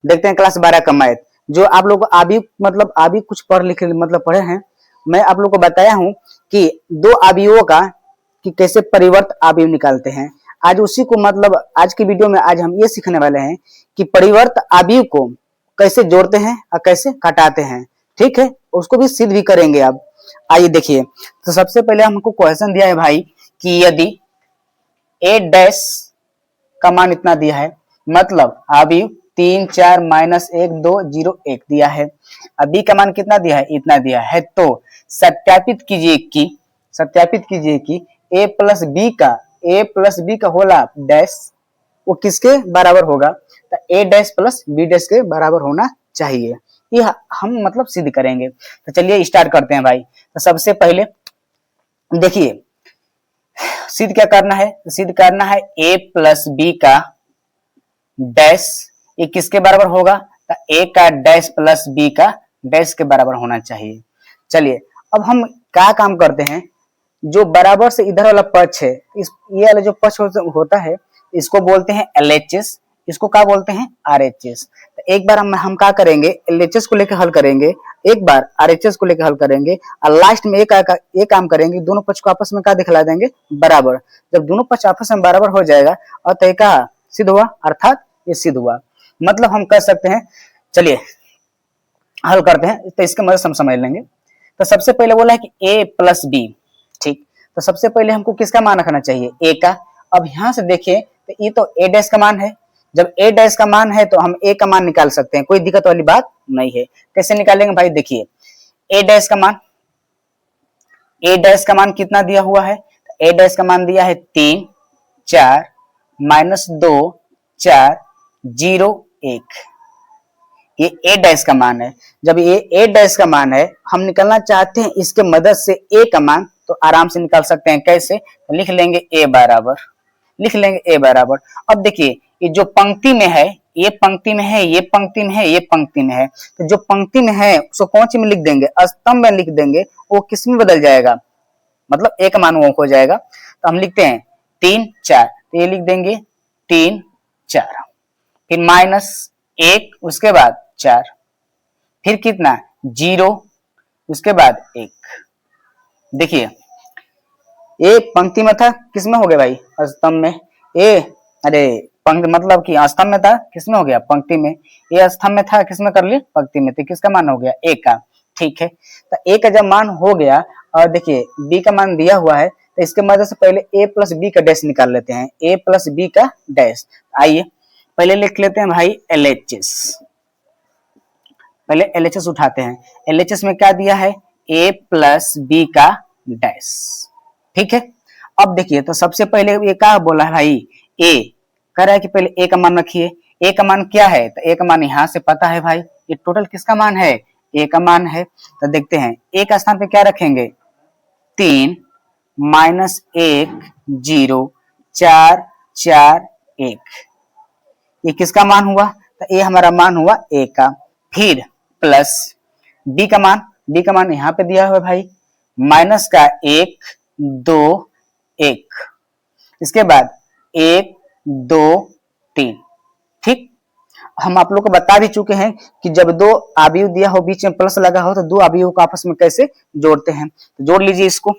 देखते हैं क्लास 12 का मैथ। जो आप लोग अभी कुछ पढ़ लिख मतलब पढ़े हैं, मैं आप लोग को बताया हूं कि दो अवयवों का कि कैसे परिवर्त अवयव निकालते हैं। आज उसी को आज की वीडियो में आज हम ये सीखने वाले हैं कि परिवर्त अवयव को कैसे जोड़ते हैं और कैसे घटाते हैं। ठीक है, उसको भी सिद्ध भी करेंगे। अब आइए देखिए, तो सबसे पहले हमको क्वेश्चन दिया है भाई कि यदि ए डैश का मान इतना दिया है, मतलब अभी 3 4 -1 2 0 1 दिया है। अब बी का मान कितना दिया है, इतना दिया है। तो सत्यापित कीजिए कि ए प्लस बी का होला डैश वो किसके बराबर होगा, तो ए डैश प्लस बी डैश के बराबर होना चाहिए। यह हम सिद्ध करेंगे। तो चलिए स्टार्ट करते हैं भाई। तो सबसे पहले देखिए सिद्ध क्या करना है, सिद्ध करना है ए प्लस बी का डैश ये किसके बराबर होगा, तो ए का डैश प्लस बी का डैश के बराबर होना चाहिए। चलिए अब हम क्या काम करते हैं, जो बराबर से इधर वाला पक्ष है, ये वाला जो पक्ष होता है इसको बोलते हैं LHS, इसको क्या बोलते हैं RHS। तो एक बार हम क्या करेंगे, LHS को लेकर हल करेंगे, एक बार RHS को लेकर हल करेंगे और लास्ट में एक काम करेंगे, दोनों पक्ष को आपस में क्या दिखला देंगे, बराबर। जब दोनों पक्ष आपस में बराबर हो जाएगा और तो क्या सिद्ध हुआ, अर्थात ये सिद्ध हुआ। हम कह सकते हैं, चलिए हल करते हैं, तो इसके मदद से हम समझ लेंगे। तो सबसे पहले बोला है कि a प्लस बी, ठीक। तो सबसे पहले हमको किसका मान रखना चाहिए, a का। अब यहां से देखिए तो ये तो a डैश का मान है, जब a डैश का मान है तो हम a का मान निकाल सकते हैं, कोई दिक्कत वाली बात नहीं है। कैसे निकालेंगे भाई, देखिए a डैश का मान कितना दिया हुआ है, a डैश का मान दिया है 3 4 -2 4 0 1, ये ए डैश का मान है। जब ये ए डैश का मान है, हम निकालना चाहते हैं इसके मदद से ए का मान, तो आराम से निकाल सकते हैं। कैसे, तो लिख लेंगे ए बराबर। अब देखिए ये जो पंक्ति में है, ये पंक्ति में है, ये पंक्ति में है, ये पंक्ति में है, तो जो पंक्ति में है उसको कौन सी में लिख देंगे, स्तंभ में लिख देंगे। वो किस में बदल जाएगा, ए का मान वो हो जाएगा। तो हम लिखते हैं 3 4, तो ये लिख देंगे 3 4, फिर -1, उसके बाद 4, फिर कितना 0, उसके बाद 1। देखिए ए पंक्ति में था, किसमें हो गया भाई, स्तंभ में। अरे पंक्ति कि स्तंभ में था, किसमें हो गया, पंक्ति में। ये स्तंभ में था, किसमें कर लिया, पंक्ति में। तो किसका मान हो गया, ए का। ठीक है, तो ए का जब मान हो गया और देखिए बी का मान दिया हुआ है, तो इसके मदद से पहले ए प्लस बी का डैश निकाल लेते हैं, ए प्लस बी का डैश। आइए पहले लिख लेते हैं भाई LHS, पहले LHS उठाते हैं। LHS में क्या दिया है, a प्लस बी का डैश। ठीक है, अब देखिए तो सबसे पहले ये क्या बोला है भाई, a कह रहा है कि पहले a का मान रखिए। a का मान क्या है, तो a का मान यहां से पता है भाई, ये टोटल किसका मान है, a का मान है। तो देखते हैं a का स्थान पे क्या रखेंगे, 3 -1 0 4 4 1, ये किसका मान हुआ, तो ये हमारा मान हुआ a का। फिर प्लस बी का मान यहाँ पे दिया हुआ है भाई, माइनस का 1 2 1, इसके बाद 1 2 3। ठीक, हम आप लोग को बता भी चुके हैं कि जब दो अवयव दिया हो, बीच में प्लस लगा हो, तो दो अवयवों को आपस में कैसे जोड़ते हैं। तो जोड़ लीजिए इसको।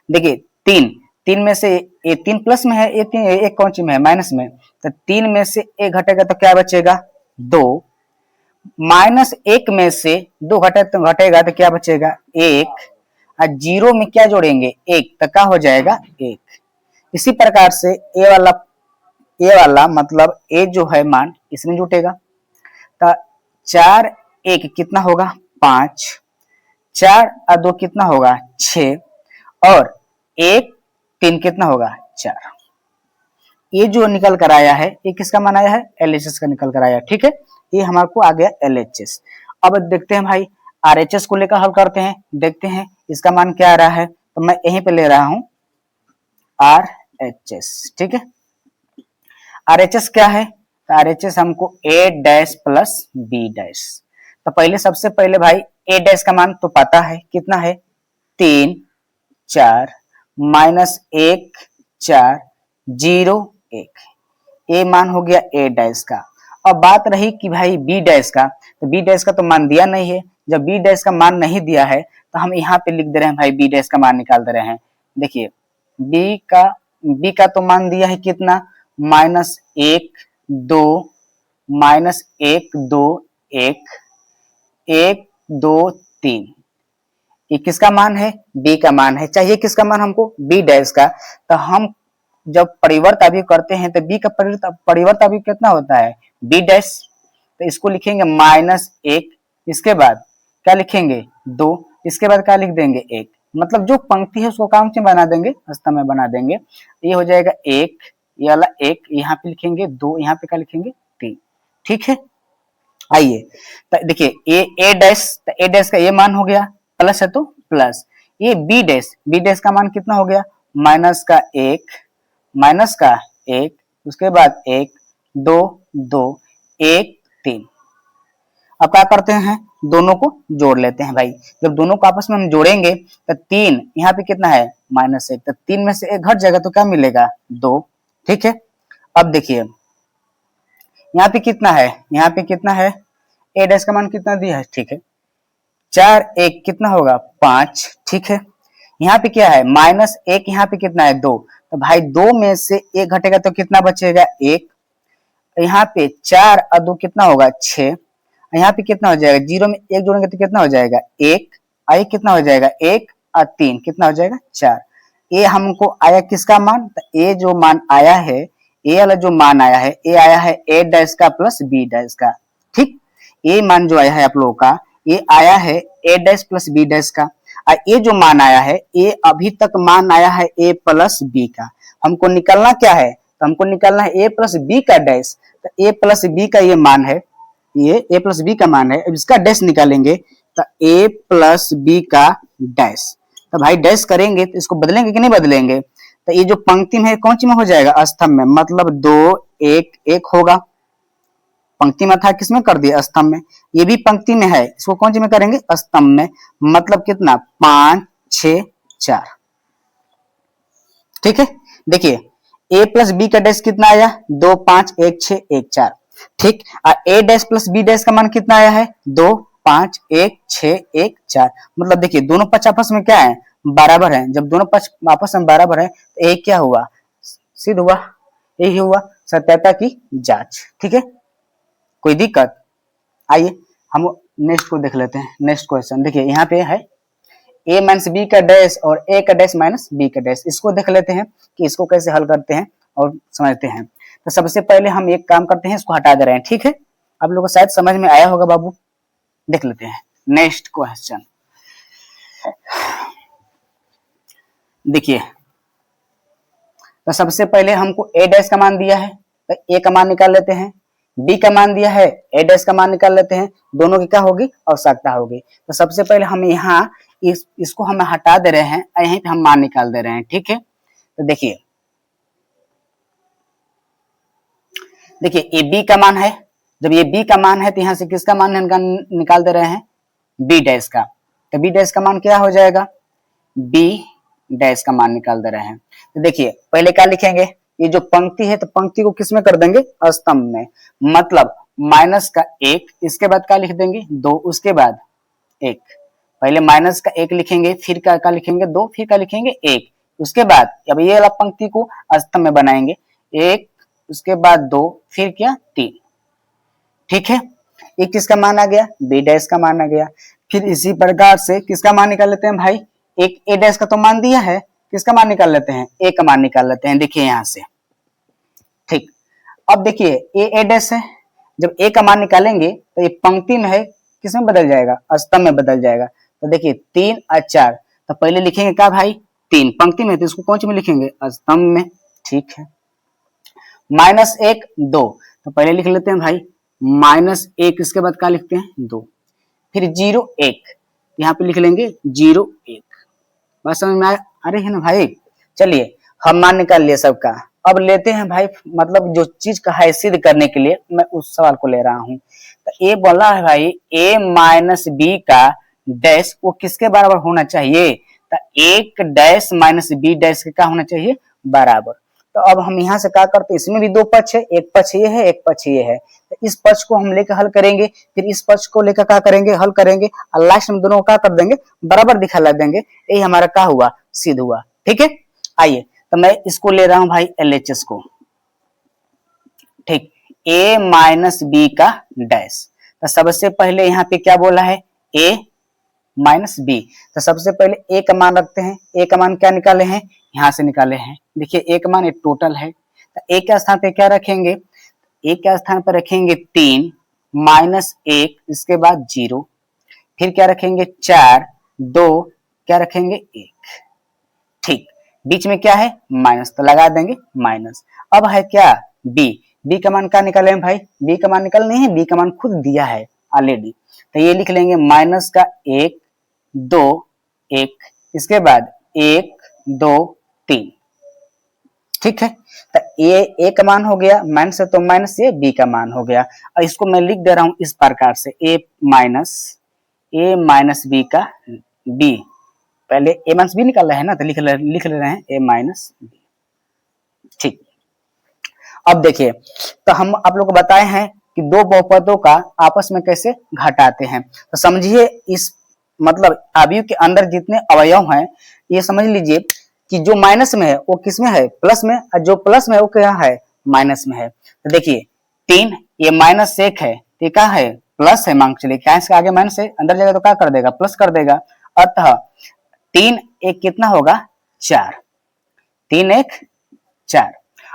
देखिए 3 में से ये 3 प्लस में है, ये 3 एक कौन सी में है, माइनस में। तो 3 में से 1 घटेगा तो क्या बचेगा, 2। -1 में से 2 घटेगा तो क्या बचेगा, 1। और 0 में क्या जोड़ेंगे, 1, तो क्या हो जाएगा 1। इसी प्रकार से ए वाला ए जो है मान इसमें जुटेगा। तो 4 1 कितना होगा, 5, 4 और 2 कितना होगा, 6, और 1 3 कितना होगा, 4। ये जो निकल कर आया है, ये किसका मान आया है, LHS का निकल कर आया। ठीक है, ये हमारे को आ गया LHS। अब देखते हैं भाई RHS को लेकर हल करते हैं, देखते हैं इसका मान क्या आ रहा है। तो मैं यहीं पे ले रहा हूं RHS। ठीक है, RHS क्या है, तो RHS हमको A dash plus B dash. तो पहले सबसे पहले भाई A डैश का मान तो पता है, कितना है, 3 4 -1 4 0 1, ये मान हो गया A डैश का। अब बात रही कि भाई बी डैश का, तो बी डैश का तो मान दिया नहीं है। जब बी डैश का मान नहीं दिया है तो हम यहाँ पे लिख दे रहे हैं भाई बी डैश का मान निकाल दे रहे हैं। देखिए बी का तो मान दिया है कितना, -1 2 -1 2 1 1 2 3। ये किसका मान है, बी का मान है। चाहिए किसका मान हमको, बी डैश का। तो हम जब परिवर्त अवयव करते हैं तो बी का परिवर्त अवयव कितना होता है, बी डैश। तो इसको लिखेंगे -1, इसके बाद क्या लिखेंगे 2, इसके बाद क्या लिख देंगे 1। मतलब जो पंक्ति है उसको काम से बना देंगे, स्तंभ में बना देंगे। ये हो जाएगा 1, ये वाला 1 यहाँ पे लिखेंगे, 2 यहाँ पे क्या लिखेंगे 3। ठीक है, आइए देखिए ए डैश का ये मान हो गया, प्लस है तो प्लस। ये बी डैश का मान कितना हो गया, -1 उसके बाद 1 2 2 1 3। अब क्या करते हैं, दोनों को जोड़ लेते हैं भाई। जब दोनों को आपस में हम जोड़ेंगे तो 3 यहाँ पे कितना है -1, तो 3 में से 1 घट जाएगा तो क्या मिलेगा 2। ठीक है, अब देखिए यहाँ पे कितना है, यहाँ पे कितना है, ए डैश का मान कितना दिया है, ठीक है 4 1 कितना होगा 5। ठीक है, यहाँ पे क्या है -1, यहाँ पे कितना है 2, तो भाई 2 में से 1 घटेगा तो कितना बचेगा 1। यहाँ पे 4 और 2 कितना होगा 6। यहाँ पे कितना हो जाएगा, 0 में 1 जोड़ेंगे तो कितना हो जाएगा 1, आई कितना हो जाएगा 1 और 3 कितना हो जाएगा 4। ये हमको आया किसका मान, तो ये जो मान आया है, ये वाला जो मान आया है, ये आया है ए डैश का प्लस बी डैश का। ठीक, ये मान जो आया है आप लोगों का, ये आया है ए डैश प्लस बी डैश का। और ये जो मान आया है, ये अभी तक मान आया है ए प्लस बी का। हमको निकलना क्या है, तो हमको निकलना है ए प्लस बी का डैश। तो ए प्लस बी का ये मान है, ये ए प्लस बी का मान है। अब इसका डैश निकालेंगे तो ए प्लस बी का डैश। तो भाई डैश करेंगे तो इसको बदलेंगे कि नहीं बदलेंगे, तो ये जो पंक्ति में है कौन सी में हो जाएगा, स्तंभ में, मतलब 2 1 1 होगा। पंक्ति में था किसमें कर दिया, स्तंभ में। ये भी पंक्ति में है, इसको कौन सी में करेंगे, स्तंभ में, मतलब कितना 5 6 4। ठीक है, देखिए ए प्लस बी का डैश कितना आया 2 5 1 6 1 4। ठीक, और ए डैश प्लस बी डैश का मान कितना आया है 2 5 1 6 1 4। मतलब देखिए दोनों पक्ष आपस में क्या है, बराबर है। जब दोनों पक्ष आपस में बराबर है तो ये क्या हुआ, सिद्ध हुआ, यही हुआ सत्यता की जांच। ठीक है, कोई दिक्कत। आइए हम नेक्स्ट को देख लेते हैं। नेक्स्ट क्वेश्चन देखिए यहाँ पे है a माइनस बी का डैश और a का डैश माइनस बी का डैश। इसको देख लेते हैं कि इसको कैसे हल करते हैं और समझते हैं। तो सबसे पहले हम एक काम करते हैं, इसको हटा दे रहे हैं। ठीक है, आप लोगों को शायद समझ में आया होगा बाबू। देख लेते हैं नेक्स्ट क्वेश्चन। देखिए तो सबसे पहले हमको a डैश का मान दिया है तो a का मान निकाल लेते हैं, b का मान दिया है a डैश का मान निकाल लेते हैं। दोनों की क्या होगी, आवश्यकता होगी। तो सबसे पहले हम यहाँ इसको हम हटा दे रहे हैं, यहीं पे हम मान निकाल दे रहे हैं। ठीक है, तो देखिए ये b का मान है। जब ये b का मान है तो यहाँ से किसका मान निकाल दे रहे हैं, b डैश का। तो b डैश का मान क्या हो जाएगा, b डैश का मान निकाल दे रहे हैं। तो देखिए पहले क्या लिखेंगे, ये जो पंक्ति है तो पंक्ति को किस में कर देंगे, स्तंभ में, मतलब माइनस का 1, इसके बाद क्या लिख देंगे 2, उसके बाद 1। पहले माइनस का 1 लिखेंगे, फिर क्या लिखेंगे 2, फिर क्या लिखेंगे 1। उसके बाद अब ये वाला पंक्ति को स्तंभ में बनाएंगे, 1 उसके बाद 2 फिर क्या 3। ठीक है, ये किसका मान आ गया, बी डैश का मान आ गया। फिर इसी प्रकार से किसका मान निकाल लेते हैं भाई, एक ए डैश का तो मान दिया है, किसका मान निकाल लेते हैं, ए का मान निकाल लेते हैं। देखिए यहाँ से ठीक, अब देखिए ए डैश है, जब ए का मान निकालेंगे तो ये पंक्ति में है, किसमें बदल जाएगा, स्तंभ में बदल जाएगा। तो देखिए 3 और 4, तो पहले लिखेंगे क्या भाई 3, पंक्ति में तो इसको कौन सी में लिखेंगे, स्तंभ में। ठीक है, -1 2, तो पहले लिख लेते हैं भाई -1, इसके बाद क्या लिखते हैं 2, फिर 0 1, यहाँ पे लिख लेंगे 0 1। बात समझ में आ रही है ना भाई। चलिए हम मान निकाल लिए सबका, अब लेते हैं भाई, मतलब जो चीज का है सिद्ध करने के लिए मैं उस सवाल को ले रहा हूँ। तो ये बोला है भाई a माइनस बी का डैश वो किसके बराबर होना चाहिए, तो एक डैश माइनस बी डैश के क्या होना चाहिए, बराबर। तो तो अब हम यहाँ से क्या करते हैं, इसमें भी दो पक्ष है, एक पक्ष ये है, एक पक्ष ये है, तो इस पक्ष को हम लेकर हल करेंगे, फिर इस पक्ष को लेकर क्या करेंगे, हल करेंगे, और लास्ट में दोनों को क्या कर देंगे, बराबर दिखा देंगे। यही हमारा क्या हुआ, सिद्ध हुआ। ठीक है, आइए तो मैं इसको ले रहा हूं भाई LHS को। ठीक, a माइनस बी का डैश। तो सबसे पहले यहाँ पे क्या बोला है, a माइनस बी। तो सबसे पहले a का मान रखते हैं। a का मान क्या निकाले हैं, यहाँ से निकाले हैं। देखिए a का मान एक टोटल है, तो a के स्थान पे क्या रखेंगे, a के स्थान पर रखेंगे 3 माइनस 1, इसके बाद 0, फिर क्या रखेंगे 4, 2, क्या रखेंगे 1। ठीक, बीच में क्या है, माइनस, तो लगा देंगे माइनस। अब है क्या b, b का मान क्या निकाले हैं भाई, b का मान निकल नहीं है, b का मान खुद दिया है ऑलरेडी। तो ये लिख लेंगे माइनस का 1, 2, 1, इसके बाद 1, 2, 3। ठीक है, तो a का मान हो गया, माइनस है तो माइनस, ये b का मान हो गया। और इसको मैं लिख दे रहा हूं इस प्रकार से, a माइनस b का b, पहले a माइनस b निकाल रहे हैं ना, तो लिख ले रहे हैं a माइनस b। ठीक, अब देखिए, तो हम आप लोग को बताए हैं कि दो बहुपदों का आपस में कैसे घटाते हैं। तो समझिए, इस मतलब अवयव के अंदर जितने अवयव हैं, ये समझ लीजिए कि जो माइनस में है वो किस में है, प्लस में, और जो प्लस में है वो क्या है, माइनस में है। तो देखिए 3, ये माइनस 1 है, ये क्या है, प्लस है, मान चलिए क्या इसके आगे माइनस है, अंदर जाएगा तो क्या कर देगा, प्लस कर देगा। अतः 3 1 कितना होगा, 4, 3 1 4।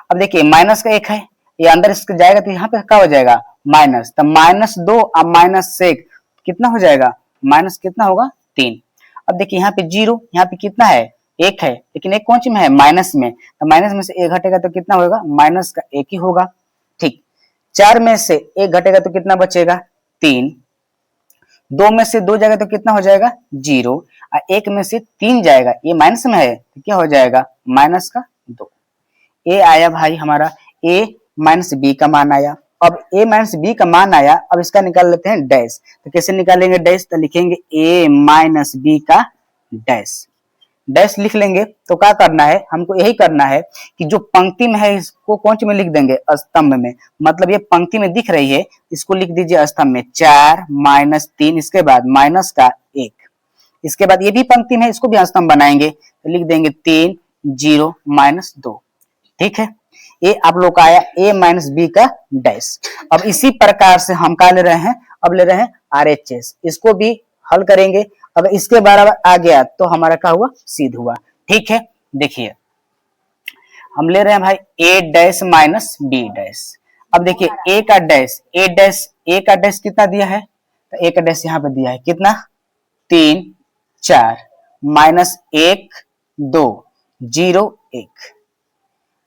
अब देखिए माइनस का 1 है, ये अंदर इसके जाएगा तो यहाँ पे क्या हो जाएगा, माइनस, तो -2 और -1 कितना हो जाएगा, माइनस कितना होगा, 3। अब देखिए यहाँ पे 0, यहाँ पे कितना है, 1 है, लेकिन 1 कौन सी में है, माइनस में, तो माइनस में से 1 घटेगा तो कितना होगा, माइनस का 1 ही होगा। ठीक, 4 में से 1 घटेगा तो कितना बचेगा, 3, 2 में से 2 जाएगा तो कितना हो जाएगा, 0, और 1 में से 3 जाएगा, ये माइनस में है तो क्या हो जाएगा, माइनस का 2। ए आया भाई हमारा, a माइनस बी का मान आया। अब a माइनस बी का मान आया, अब इसका निकाल लेते हैं डैश। तो कैसे निकालेंगे डैश, तो लिखेंगे a माइनस बी का डैश, डैश लिख लेंगे। तो क्या करना है, हमको यही करना है कि जो पंक्ति में है इसको कौन सी में लिख देंगे, स्तंभ में, मतलब ये पंक्ति में दिख रही है, इसको लिख दीजिए स्तंभ में, 4 माइनस 3, इसके बाद माइनस का 1, इसके बाद ये भी पंक्ति में है, इसको भी स्तंभ बनाएंगे, तो लिख देंगे 3, 0 माइनस 2। ठीक है, ये आप लोग का आया a माइनस बी का डैश। अब इसी प्रकार से हम क्या ले रहे हैं, अब ले रहे हैं RHS, इसको भी हल करेंगे। अगर इसके बराबर आ गया तो हमारा क्या हुआ, सिद्ध हुआ। ठीक है, देखिए हम ले रहे हैं भाई a dash minus b dash. अब देखिए a का डैश कितना दिया है, तो a का डैश यहाँ पे दिया है कितना, 3 4 माइनस 1 2 0 1,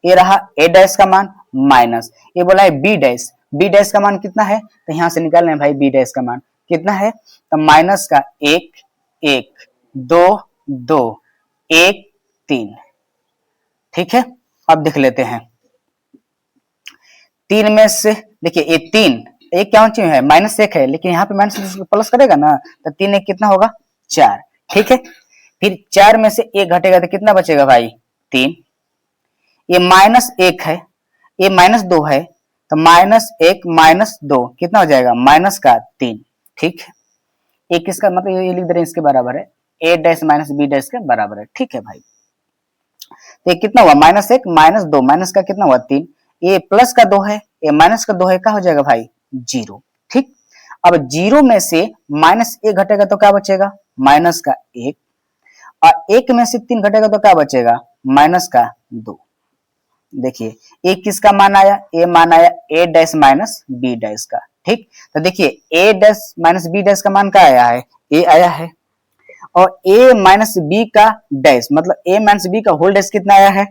ये रहा a डैश का मान, माइनस ये बोला है b डैश का मान कितना है, तो यहां से निकाल लें भाई b डैश का मान कितना है, तो माइनस का 1 1 2 2 1 3। ठीक है, अब देख लेते हैं, 3 में से देखिए ये 3 एक क्या चीज है, -1 है, लेकिन यहाँ पे माइनस प्लस करेगा ना, तो 3 1 कितना होगा, 4। ठीक है, फिर 4 में से 1 घटेगा तो कितना बचेगा भाई, 3, ये -1 है, ये -2 है, तो -1 -2 कितना हो जाएगा, माइनस का 3। ठीक है, एक किसका मतलब ये लिख दे रहे हैं इसके बराबर है, a dash minus b dash के बराबर है। ठीक है भाई, तो ये कितना हुआ, -1 -2, माइनस का कितना हुआ 3, ये प्लस का 2 है, ये माइनस का 2 है, क्या हो जाएगा भाई, 0। ठीक, अब 0 में से -1 घटेगा तो क्या बचेगा, माइनस का 1, और 1 में से 3 घटेगा तो क्या बचेगा, माइनस का 2। देखिए ए किसका मान आया, ए मान आया a dash minus b dash का। ठीक, तो देखिए a dash minus b dash का मान क्या आया है, a आया है, और a माइनस बी का डैश मतलब a माइनस बी का होल डैश कितना आया है,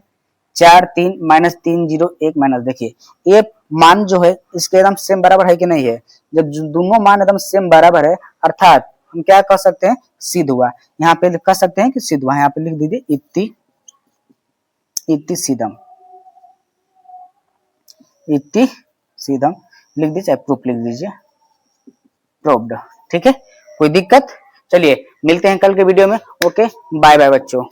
4 3 -3 0 1 माइनस। देखिए ये मान जो है इसके एकदम सेम बराबर है कि नहीं है, जब दोनों मान एकदम सेम बराबर है, अर्थात हम क्या कह सकते हैं, सिद्ध हुआ। यहाँ पे कह सकते हैं कि सिद्ध हुआ, यहाँ पे लिख दीजिए इति सिद्धम, इति सीधम लिख दीजिए, चाहे प्रूफ लिख दीजिए, प्रूव्ड। ठीक है, कोई दिक्कत, चलिए मिलते हैं कल के वीडियो में। ओके, बाय बाय बच्चों।